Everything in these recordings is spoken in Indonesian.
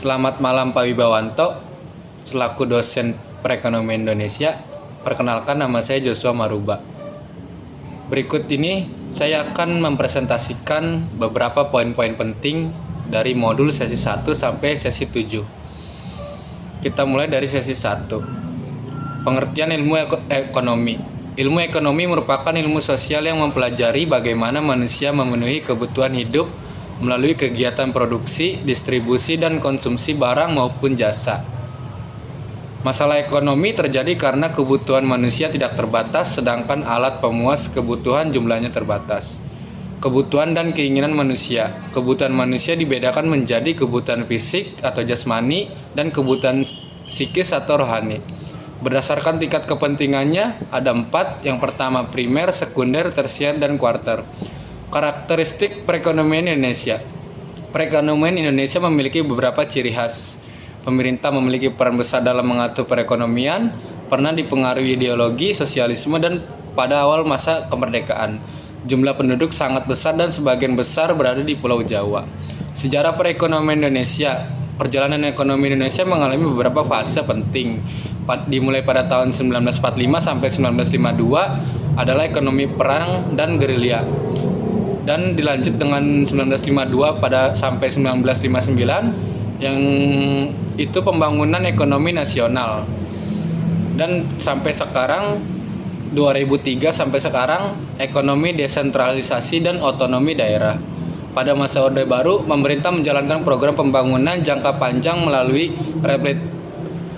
Selamat malam Pak Wibawanto, selaku dosen perekonomian Indonesia. Perkenalkan, nama saya Joshua Maruba. Berikut ini saya akan mempresentasikan beberapa poin-poin penting dari modul sesi 1 sampai sesi 7. Kita mulai dari sesi 1. Pengertian ilmu ekonomi. Ilmu ekonomi merupakan ilmu sosial yang mempelajari bagaimana manusia memenuhi kebutuhan hidup melalui kegiatan produksi, distribusi, dan konsumsi barang maupun jasa. Masalah ekonomi terjadi karena kebutuhan manusia tidak terbatas, sedangkan alat pemuas kebutuhan jumlahnya terbatas. Kebutuhan dan keinginan manusia. Kebutuhan manusia dibedakan menjadi kebutuhan fisik atau jasmani dan kebutuhan psikis atau rohani. Berdasarkan tingkat kepentingannya, ada 4. Yang pertama primer, sekunder, tersier, dan kuarter. Karakteristik perekonomian Indonesia. Perekonomian Indonesia memiliki beberapa ciri khas. Pemerintah memiliki peran besar dalam mengatur perekonomian, pernah dipengaruhi ideologi sosialisme dan pada awal masa kemerdekaan. Jumlah penduduk sangat besar dan sebagian besar berada di Pulau Jawa. Sejarah perekonomian Indonesia. Perjalanan ekonomi Indonesia mengalami beberapa fase penting. Dimulai pada tahun 1945 sampai 1952 adalah ekonomi perang dan gerilya. Dan dilanjut dengan 1952 sampai 1959 yang itu pembangunan ekonomi nasional. Dan sampai sekarang 2003 sampai sekarang ekonomi desentralisasi dan otonomi daerah. Pada masa Orde Baru, pemerintah menjalankan program pembangunan jangka panjang melalui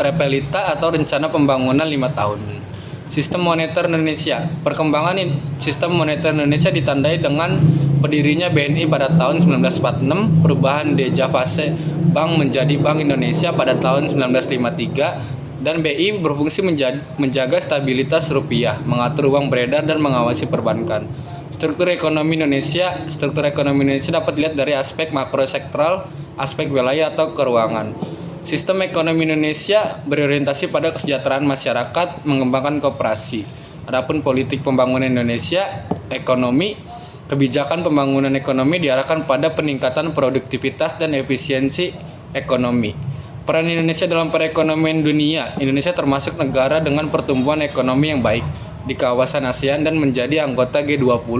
Repelita atau rencana pembangunan 5 tahun. Sistem moneter Indonesia. Perkembangan sistem moneter Indonesia ditandai dengan berdirinya BNI pada tahun 1946, perubahan Dejavase Bank menjadi Bank Indonesia pada tahun 1953, dan BI berfungsi menjaga stabilitas rupiah, mengatur uang beredar, dan mengawasi perbankan. Struktur ekonomi Indonesia dapat dilihat dari aspek makrosektoral, aspek wilayah atau keuangan. Sistem ekonomi Indonesia berorientasi pada kesejahteraan masyarakat, mengembangkan koperasi. Adapun politik pembangunan Indonesia, ekonomi, kebijakan pembangunan ekonomi diarahkan pada peningkatan produktivitas dan efisiensi ekonomi. Peran Indonesia dalam perekonomian dunia. Indonesia termasuk negara dengan pertumbuhan ekonomi yang baik di kawasan ASEAN dan menjadi anggota G20.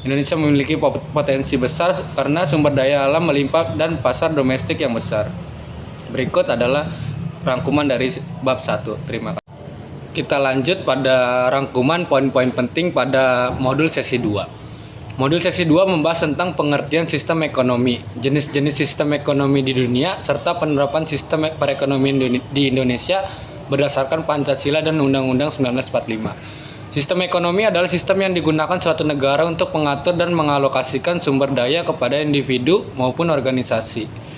Indonesia memiliki potensi besar karena sumber daya alam melimpah dan pasar domestik yang besar. Berikut adalah rangkuman dari bab 1. Terima kasih. Kita lanjut pada rangkuman poin-poin penting pada modul sesi 2. Modul sesi 2 membahas tentang pengertian sistem ekonomi, jenis-jenis sistem ekonomi di dunia, serta penerapan sistem perekonomian di Indonesia berdasarkan Pancasila dan Undang-Undang 1945. Sistem ekonomi adalah sistem yang digunakan suatu negara untuk mengatur dan mengalokasikan sumber daya kepada individu maupun organisasi.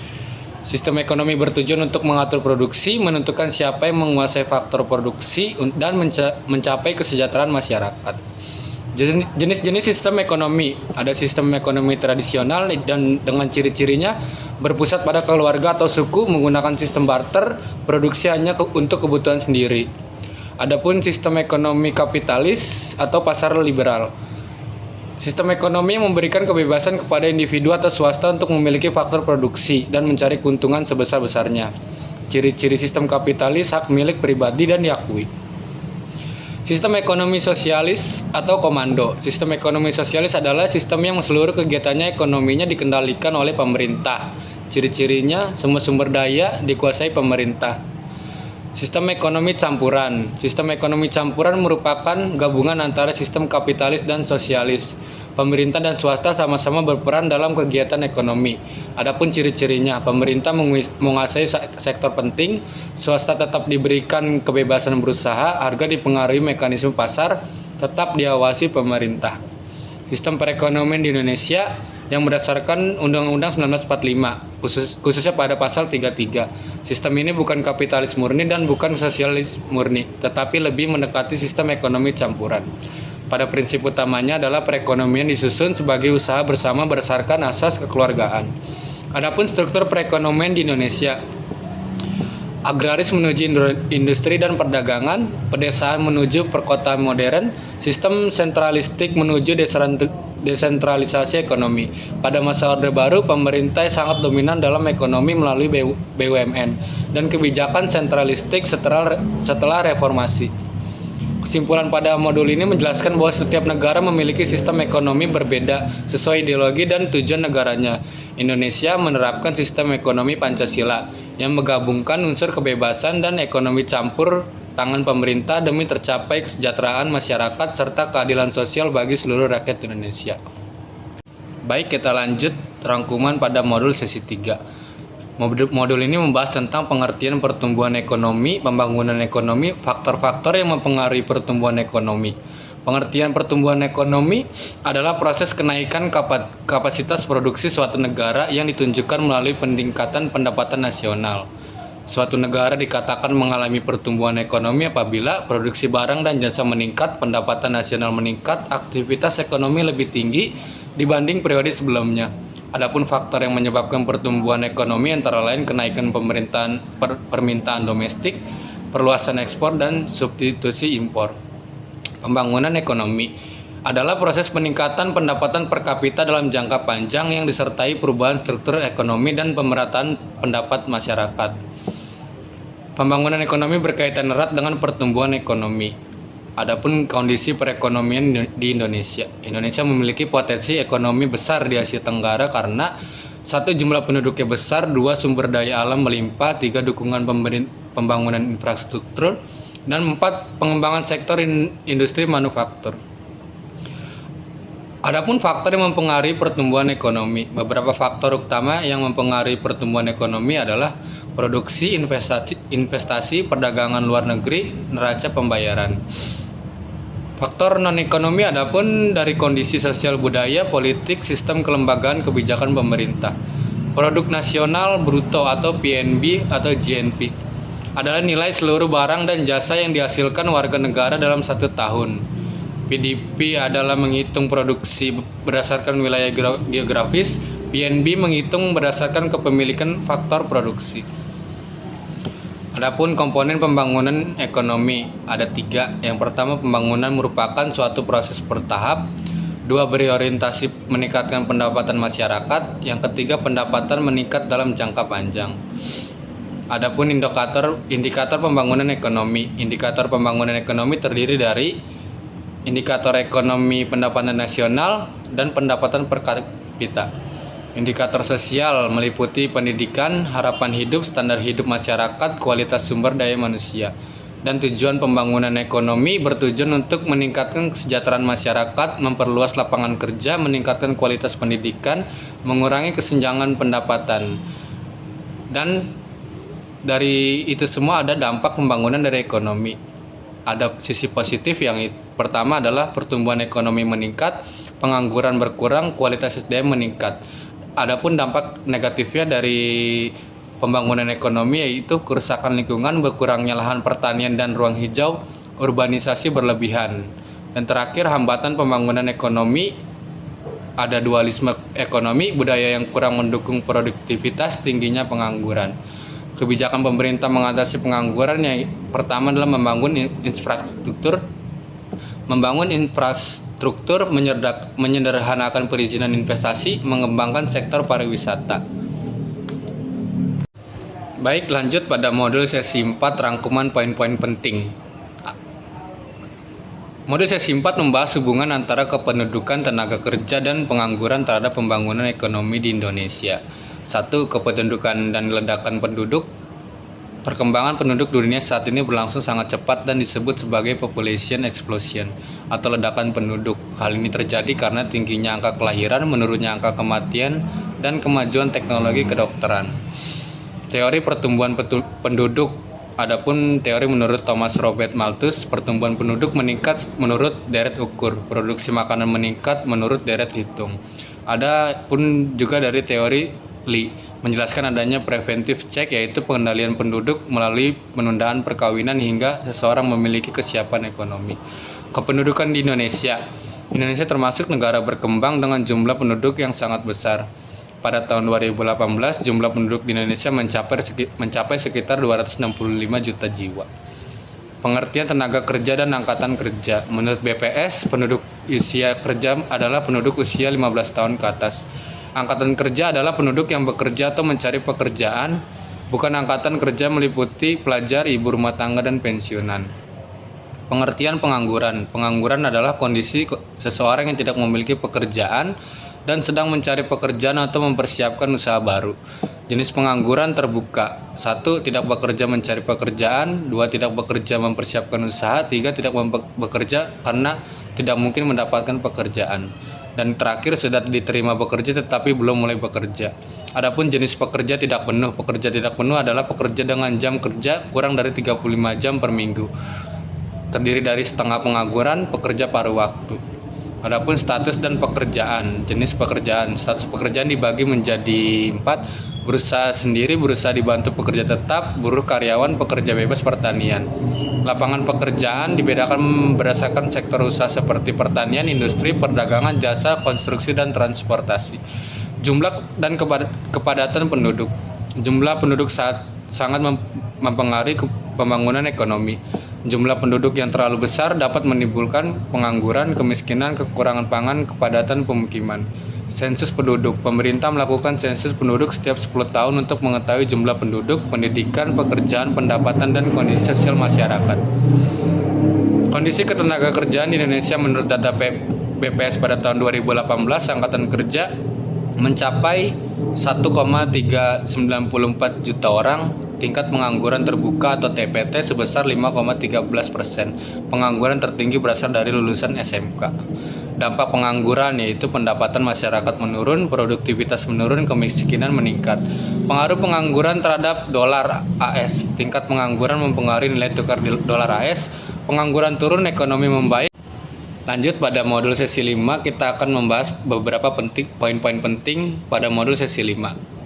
Sistem ekonomi bertujuan untuk mengatur produksi, menentukan siapa yang menguasai faktor produksi, dan mencapai kesejahteraan masyarakat. Jenis-jenis sistem ekonomi. Ada sistem ekonomi tradisional dan dengan ciri-cirinya berpusat pada keluarga atau suku, menggunakan sistem barter, produksi hanya untuk kebutuhan sendiri. Adapun sistem ekonomi kapitalis atau pasar liberal. Sistem ekonomi yang memberikan kebebasan kepada individu atau swasta untuk memiliki faktor produksi dan mencari keuntungan sebesar-besarnya. Ciri-ciri sistem kapitalis, hak milik pribadi dan diakui. Sistem ekonomi sosialis atau komando. Sistem ekonomi sosialis adalah sistem yang seluruh kegiatannya ekonominya dikendalikan oleh pemerintah. Ciri-cirinya, semua sumber daya dikuasai pemerintah. Sistem ekonomi campuran. Sistem ekonomi campuran merupakan gabungan antara sistem kapitalis dan sosialis. Pemerintah dan swasta sama-sama berperan dalam kegiatan ekonomi. Adapun ciri-cirinya, pemerintah menguasai sektor penting, swasta tetap diberikan kebebasan berusaha, harga dipengaruhi mekanisme pasar, tetap diawasi pemerintah. Sistem perekonomian di Indonesia yang berdasarkan Undang-Undang 1945, khususnya pada pasal 33. Sistem ini bukan kapitalis murni dan bukan sosialis murni, tetapi lebih mendekati sistem ekonomi campuran. Pada prinsip utamanya adalah perekonomian disusun sebagai usaha bersama berdasarkan asas kekeluargaan. Adapun struktur perekonomian di Indonesia, agraris menuju industri dan perdagangan, pedesaan menuju perkotaan modern, sistem sentralistik menuju desentralisasi ekonomi. Pada masa Orde Baru, pemerintah sangat dominan dalam ekonomi melalui BUMN dan kebijakan sentralistik setelah reformasi. Kesimpulan pada modul ini menjelaskan bahwa setiap negara memiliki sistem ekonomi berbeda sesuai ideologi dan tujuan negaranya. Indonesia menerapkan sistem ekonomi Pancasila yang menggabungkan unsur kebebasan dan ekonomi campur tangan pemerintah demi tercapai kesejahteraan masyarakat serta keadilan sosial bagi seluruh rakyat Indonesia. Baik, kita lanjut rangkuman pada modul sesi 3. Modul ini membahas tentang pengertian pertumbuhan ekonomi, pembangunan ekonomi, faktor-faktor yang mempengaruhi pertumbuhan ekonomi. Pengertian pertumbuhan ekonomi adalah proses kenaikan kapasitas produksi suatu negara yang ditunjukkan melalui peningkatan pendapatan nasional. Suatu negara dikatakan mengalami pertumbuhan ekonomi apabila produksi barang dan jasa meningkat, pendapatan nasional meningkat, aktivitas ekonomi lebih tinggi dibanding periode sebelumnya. Adapun faktor yang menyebabkan pertumbuhan ekonomi antara lain kenaikan permintaan domestik, perluasan ekspor, dan substitusi impor. Pembangunan ekonomi adalah proses peningkatan pendapatan per kapita dalam jangka panjang yang disertai perubahan struktur ekonomi dan pemerataan pendapat masyarakat. Pembangunan ekonomi berkaitan erat dengan pertumbuhan ekonomi. Adapun kondisi perekonomian di Indonesia. Indonesia memiliki potensi ekonomi besar di Asia Tenggara karena 1. Jumlah penduduknya besar, 2. Sumber daya alam melimpah, 3. Dukungan pembangunan infrastruktur, dan 4. Pengembangan sektor industri manufaktur. Adapun faktor yang mempengaruhi pertumbuhan ekonomi. Beberapa faktor utama yang mempengaruhi pertumbuhan ekonomi adalah produksi, investasi, perdagangan luar negeri, neraca pembayaran. Faktor non-ekonomi adapun dari kondisi sosial budaya, politik, sistem kelembagaan, kebijakan pemerintah. Produk nasional bruto atau PNB atau GNP adalah nilai seluruh barang dan jasa yang dihasilkan warga negara dalam 1 tahun. PDB adalah menghitung produksi berdasarkan wilayah geografis. PNB menghitung berdasarkan kepemilikan faktor produksi. Adapun komponen pembangunan ekonomi ada 3. Yang pertama, pembangunan merupakan suatu proses bertahap. 2. Berorientasi meningkatkan pendapatan masyarakat. Yang ketiga, pendapatan meningkat dalam jangka panjang. Adapun indikator pembangunan ekonomi. Indikator pembangunan ekonomi terdiri dari indikator ekonomi pendapatan nasional dan pendapatan per kapita. Indikator sosial meliputi pendidikan, harapan hidup, standar hidup masyarakat, kualitas sumber daya manusia. Dan tujuan pembangunan ekonomi bertujuan untuk meningkatkan kesejahteraan masyarakat, memperluas lapangan kerja, meningkatkan kualitas pendidikan, mengurangi kesenjangan pendapatan. Dan dari itu semua ada dampak pembangunan dari ekonomi. Ada sisi positif yang pertama adalah pertumbuhan ekonomi meningkat, pengangguran berkurang, kualitas SDM meningkat. Adapun dampak negatifnya dari pembangunan ekonomi yaitu kerusakan lingkungan, berkurangnya lahan pertanian dan ruang hijau, urbanisasi berlebihan. Dan terakhir, hambatan pembangunan ekonomi, ada dualisme ekonomi, budaya yang kurang mendukung produktivitas, tingginya pengangguran. Kebijakan pemerintah mengatasi pengangguran yang pertama adalah membangun infrastruktur, menyederhanakan perizinan investasi, mengembangkan sektor pariwisata. Baik, lanjut pada modul sesi 4 rangkuman poin-poin penting. Modul sesi 4 membahas hubungan antara kependudukan, tenaga kerja, dan pengangguran terhadap pembangunan ekonomi di Indonesia. 1. Kependudukan dan ledakan penduduk. Perkembangan penduduk dunia saat ini berlangsung sangat cepat dan disebut sebagai population explosion atau ledakan penduduk. Hal ini terjadi karena tingginya angka kelahiran, menurunnya angka kematian, dan kemajuan teknologi kedokteran. Teori pertumbuhan penduduk. Adapun teori menurut Thomas Robert Malthus, pertumbuhan penduduk meningkat menurut deret ukur, produksi makanan meningkat menurut deret hitung. Ada pun juga dari teori Lee menjelaskan adanya preventive check, yaitu pengendalian penduduk melalui penundaan perkawinan hingga seseorang memiliki kesiapan ekonomi. Kependudukan di Indonesia. Indonesia termasuk negara berkembang dengan jumlah penduduk yang sangat besar. Pada tahun 2018, jumlah penduduk di Indonesia mencapai sekitar 265 juta jiwa. Pengertian tenaga kerja dan angkatan kerja. Menurut BPS, penduduk usia kerja adalah penduduk usia 15 tahun ke atas. Angkatan kerja adalah penduduk yang bekerja atau mencari pekerjaan, bukan angkatan kerja meliputi pelajar, ibu rumah tangga, dan pensiunan. Pengertian pengangguran. Pengangguran adalah kondisi seseorang yang tidak memiliki pekerjaan dan sedang mencari pekerjaan atau mempersiapkan usaha baru. Jenis pengangguran terbuka. 1. Tidak bekerja mencari pekerjaan. 2. Tidak bekerja mempersiapkan usaha. 3. Tidak bekerja karena tidak mungkin mendapatkan pekerjaan. Dan terakhir, sudah diterima bekerja tetapi belum mulai bekerja. Adapun jenis pekerja tidak penuh. Pekerja tidak penuh adalah pekerja dengan jam kerja kurang dari 35 jam per minggu. Terdiri dari setengah pengangguran, pekerja paruh waktu. Adapun status dan pekerjaan. Jenis pekerjaan. Status pekerjaan dibagi menjadi 4. Berusaha sendiri, berusaha dibantu, pekerja tetap, buruh, karyawan, pekerja bebas, pertanian. Lapangan pekerjaan dibedakan berdasarkan sektor usaha seperti pertanian, industri, perdagangan, jasa, konstruksi, dan transportasi. Jumlah dan kepadatan penduduk. Jumlah penduduk sangat mempengaruhi pembangunan ekonomi. Jumlah penduduk yang terlalu besar dapat menimbulkan pengangguran, kemiskinan, kekurangan pangan, kepadatan pemukiman. Sensus penduduk. Pemerintah melakukan sensus penduduk setiap 10 tahun untuk mengetahui jumlah penduduk, pendidikan, pekerjaan, pendapatan, dan kondisi sosial masyarakat. Kondisi ketenaga kerjaan di Indonesia menurut data BPS pada tahun 2018, angkatan kerja mencapai 1,394 juta orang. Tingkat pengangguran terbuka atau TPT sebesar 5,13%. Pengangguran tertinggi berasal dari lulusan SMK. Dampak pengangguran yaitu pendapatan masyarakat menurun, produktivitas menurun, kemiskinan meningkat. Pengaruh pengangguran terhadap dolar AS. Tingkat pengangguran mempengaruhi nilai tukar dolar AS. Pengangguran turun, ekonomi membaik. Lanjut pada modul sesi 5, kita akan membahas beberapa poin-poin penting pada modul sesi 5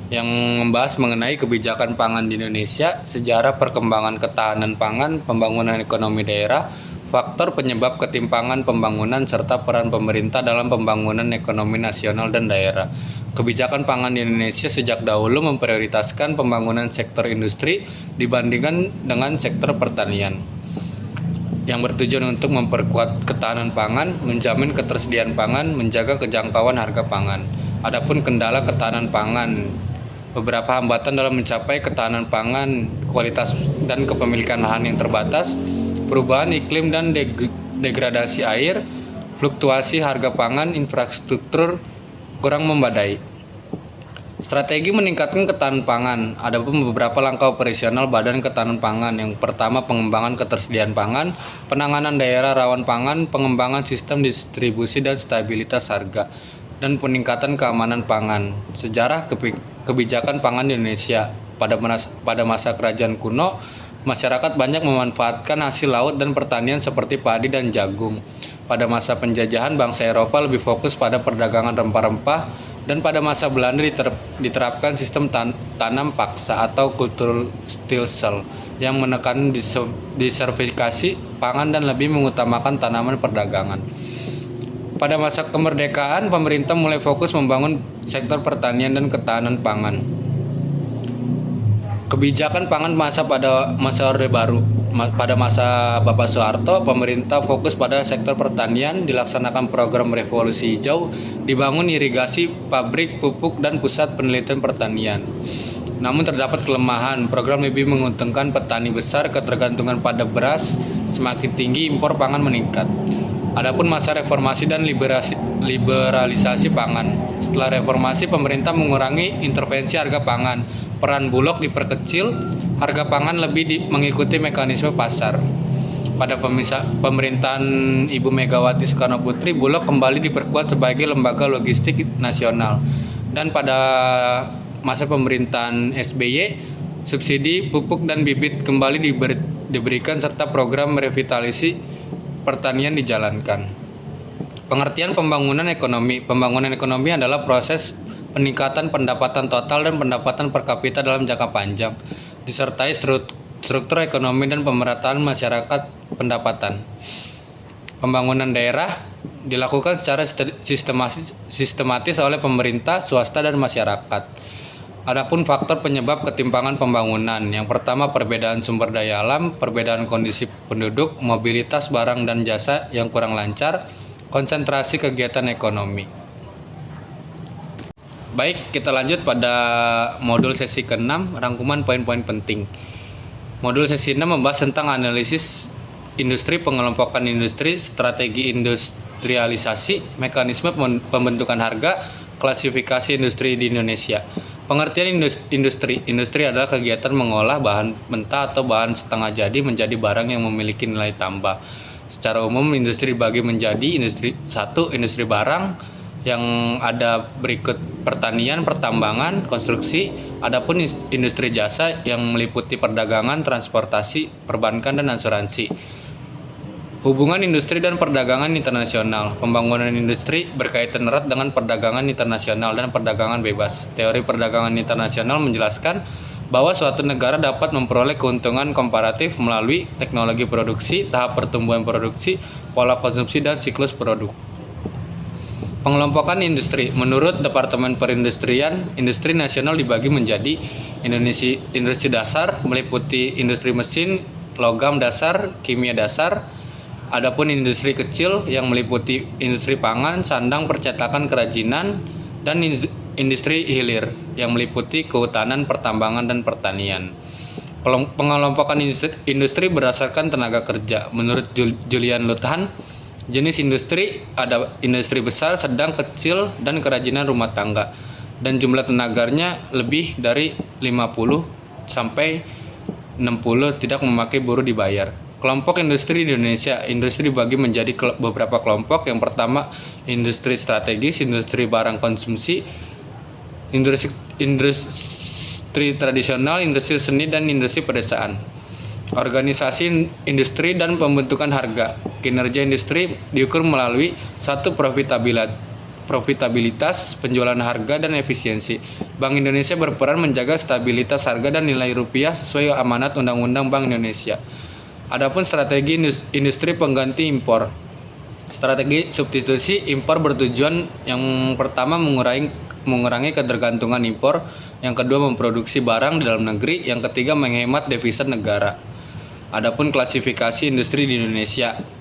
yang membahas mengenai kebijakan pangan di Indonesia, sejarah perkembangan ketahanan pangan, pembangunan ekonomi daerah, faktor penyebab ketimpangan pembangunan, serta peran pemerintah dalam pembangunan ekonomi nasional dan daerah. Kebijakan pangan di Indonesia sejak dahulu memprioritaskan pembangunan sektor industri dibandingkan dengan sektor pertanian, yang bertujuan untuk memperkuat ketahanan pangan, menjamin ketersediaan pangan, menjaga kejangkauan harga pangan. Adapun kendala ketahanan pangan, beberapa hambatan dalam mencapai ketahanan pangan, kualitas dan kepemilikan lahan yang terbatas, perubahan iklim dan degradasi air, fluktuasi harga pangan, infrastruktur kurang memadai. Strategi meningkatkan ketahanan pangan. Ada beberapa langkah operasional Badan Ketahanan Pangan. Yang pertama, pengembangan ketersediaan pangan, penanganan daerah rawan pangan, pengembangan sistem distribusi dan stabilitas harga, dan peningkatan keamanan pangan. Sejarah kebijakan pangan di Indonesia. Pada masa kerajaan kuno, masyarakat banyak memanfaatkan hasil laut dan pertanian seperti padi dan jagung. Pada masa penjajahan, bangsa Eropa lebih fokus pada perdagangan rempah-rempah, dan pada masa Belanda diterapkan sistem tanam paksa atau kulturstelsel yang menekan disertifikasi pangan dan lebih mengutamakan tanaman perdagangan. Pada masa kemerdekaan, pemerintah mulai fokus membangun sektor pertanian dan ketahanan pangan. Kebijakan pangan pada masa Orde Baru. Pada masa Bapak Soeharto, pemerintah fokus pada sektor pertanian, dilaksanakan program revolusi hijau, dibangun irigasi, pabrik pupuk, dan pusat penelitian pertanian. Namun terdapat kelemahan, program lebih menguntungkan petani besar, ketergantungan pada beras semakin tinggi, impor pangan meningkat. Adapun masa reformasi dan liberalisasi pangan. Setelah reformasi, pemerintah mengurangi intervensi harga pangan, peran Bulog diperkecil, harga pangan lebih mengikuti mekanisme pasar. Pada pemerintahan Ibu Megawati Soekarno Putri, Bulog kembali diperkuat sebagai lembaga logistik nasional. Dan pada masa pemerintahan SBY, subsidi pupuk dan bibit kembali diberikan serta program revitalisasi pertanian dijalankan. Pengertian pembangunan ekonomi. Pembangunan ekonomi adalah proses peningkatan pendapatan total dan pendapatan per kapita dalam jangka panjang, disertai struktur ekonomi dan pemerataan masyarakat pendapatan. Pembangunan daerah dilakukan secara sistematis oleh pemerintah, swasta, dan masyarakat. Adapun faktor penyebab ketimpangan pembangunan, yang pertama perbedaan sumber daya alam, perbedaan kondisi penduduk, mobilitas barang dan jasa yang kurang lancar, konsentrasi kegiatan ekonomi. Baik, kita lanjut pada modul sesi ke-6, rangkuman poin-poin penting. Modul sesi 6 membahas tentang analisis industri, pengelompokan industri, strategi industrialisasi, mekanisme pembentukan harga, klasifikasi industri di Indonesia. Pengertian industri adalah kegiatan mengolah bahan mentah atau bahan setengah jadi menjadi barang yang memiliki nilai tambah. Secara umum industri dibagi menjadi industri barang yang ada berikut: pertanian, pertambangan, konstruksi. Adapun industri jasa yang meliputi perdagangan, transportasi, perbankan dan asuransi. Hubungan industri dan perdagangan internasional. Pembangunan industri berkaitan erat dengan perdagangan internasional dan perdagangan bebas. Teori perdagangan internasional menjelaskan bahwa suatu negara dapat memperoleh keuntungan komparatif melalui teknologi produksi, tahap pertumbuhan produksi, pola konsumsi, dan siklus produk. Pengelompokan industri. Menurut Departemen Perindustrian, industri nasional dibagi menjadi industri dasar, meliputi industri mesin, logam dasar, kimia dasar. Adapun industri kecil yang meliputi industri pangan, sandang, percetakan, kerajinan, dan industri hilir yang meliputi kehutanan, pertambangan, dan pertanian. Pengelompokan industri berdasarkan tenaga kerja. Menurut Julian Luthan, jenis industri ada industri besar, sedang, kecil, dan kerajinan rumah tangga, dan jumlah tenaganya lebih dari 50 sampai 60 tidak memakai buruh dibayar. Kelompok industri di Indonesia. Industri dibagi menjadi beberapa kelompok. Yang pertama, industri strategis, industri barang konsumsi, industri tradisional, industri seni, dan industri pedesaan. Organisasi industri dan pembentukan harga. Kinerja industri diukur melalui satu profitabilitas, penjualan harga, dan efisiensi. Bank Indonesia berperan menjaga stabilitas harga dan nilai rupiah sesuai amanat Undang-Undang Bank Indonesia. Adapun strategi industri pengganti impor. Strategi substitusi impor bertujuan yang pertama mengurangi ketergantungan impor, yang kedua memproduksi barang di dalam negeri, yang ketiga menghemat devisa negara. Adapun klasifikasi industri di Indonesia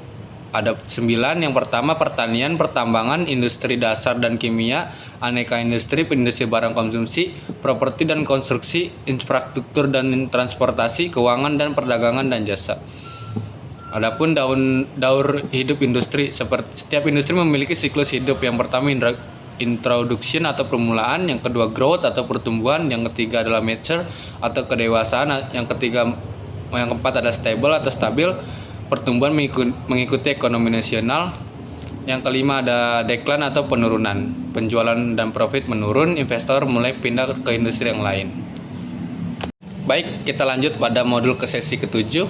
ada 9. Yang pertama pertanian, pertambangan, industri dasar dan kimia, aneka industri, industri barang konsumsi, properti dan konstruksi, infrastruktur dan transportasi, keuangan dan perdagangan dan jasa. Adapun daur hidup industri. Setiap industri memiliki siklus hidup. Yang pertama introduction atau permulaan, yang kedua growth atau pertumbuhan, yang ketiga adalah mature atau kedewasaan, yang keempat ada stable atau stabil, pertumbuhan mengikuti ekonomi nasional. Yang kelima ada decline atau penurunan, penjualan dan profit menurun, investor mulai pindah ke industri yang lain. Baik, kita lanjut pada modul ke sesi ke-7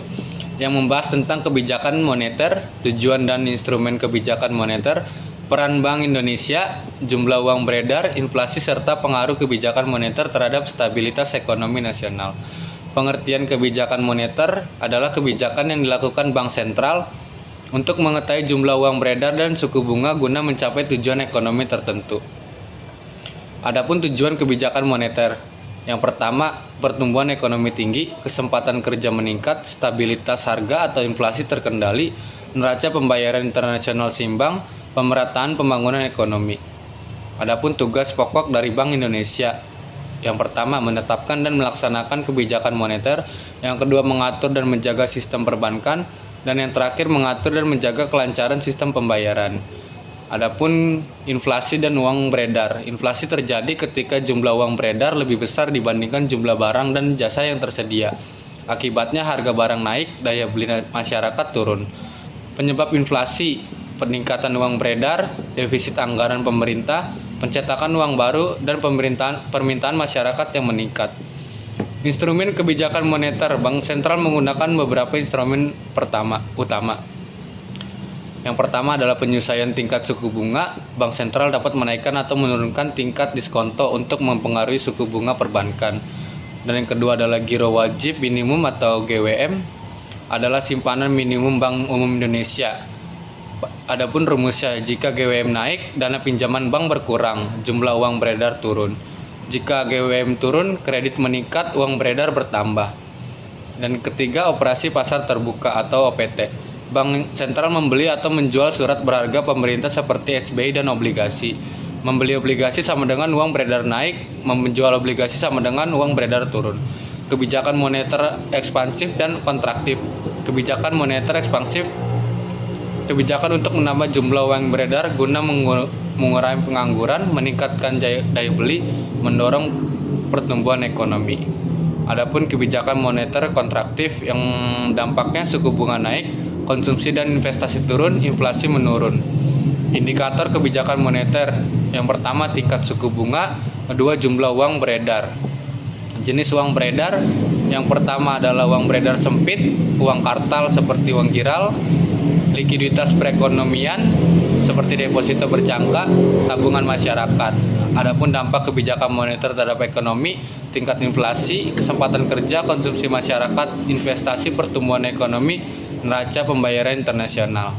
yang membahas tentang kebijakan moneter, tujuan dan instrumen kebijakan moneter, peran Bank Indonesia, jumlah uang beredar, inflasi, serta pengaruh kebijakan moneter terhadap stabilitas ekonomi nasional. Pengertian kebijakan moneter adalah kebijakan yang dilakukan bank sentral untuk mengetahui jumlah uang beredar dan suku bunga guna mencapai tujuan ekonomi tertentu. Adapun tujuan kebijakan moneter. Yang pertama, pertumbuhan ekonomi tinggi, kesempatan kerja meningkat, stabilitas harga atau inflasi terkendali, neraca pembayaran internasional seimbang, pemerataan pembangunan ekonomi. Adapun tugas pokok dari Bank Indonesia. Yang pertama, menetapkan dan melaksanakan kebijakan moneter. Yang kedua, mengatur dan menjaga sistem perbankan. Dan yang terakhir, mengatur dan menjaga kelancaran sistem pembayaran. Adapun inflasi dan uang beredar. Inflasi terjadi ketika jumlah uang beredar lebih besar dibandingkan jumlah barang dan jasa yang tersedia. Akibatnya harga barang naik, daya beli masyarakat turun. Penyebab inflasi: peningkatan uang beredar, defisit anggaran pemerintah, pencetakan uang baru, dan permintaan masyarakat yang meningkat. Instrumen kebijakan moneter. Bank sentral menggunakan beberapa instrumen utama. Yang pertama adalah penyesuaian tingkat suku bunga. Bank sentral dapat menaikkan atau menurunkan tingkat diskonto untuk mempengaruhi suku bunga perbankan. Dan yang kedua adalah giro wajib minimum atau GWM, adalah simpanan minimum Bank Umum Indonesia. Adapun rumusnya, jika GWM naik, dana pinjaman bank berkurang, jumlah uang beredar turun. Jika GWM turun, kredit meningkat, uang beredar bertambah. Dan ketiga, operasi pasar terbuka atau OPT. Bank sentral membeli atau menjual surat berharga pemerintah seperti SBI dan obligasi. Membeli obligasi sama dengan uang beredar naik, menjual obligasi sama dengan uang beredar turun. Kebijakan moneter ekspansif dan kontraktif. Kebijakan moneter ekspansif, kebijakan untuk menambah jumlah uang beredar guna mengurangi pengangguran, meningkatkan daya beli, mendorong pertumbuhan ekonomi. Adapun kebijakan moneter kontraktif yang dampaknya suku bunga naik, konsumsi dan investasi turun, inflasi menurun. Indikator kebijakan moneter yang pertama tingkat suku bunga, kedua jumlah uang beredar. Jenis uang beredar yang pertama adalah uang beredar sempit, uang kartal seperti uang giral, likuiditas perekonomian seperti deposito berjangka, tabungan masyarakat. Adapun dampak kebijakan moneter terhadap ekonomi, tingkat inflasi, kesempatan kerja, konsumsi masyarakat, investasi, pertumbuhan ekonomi, neraca pembayaran internasional.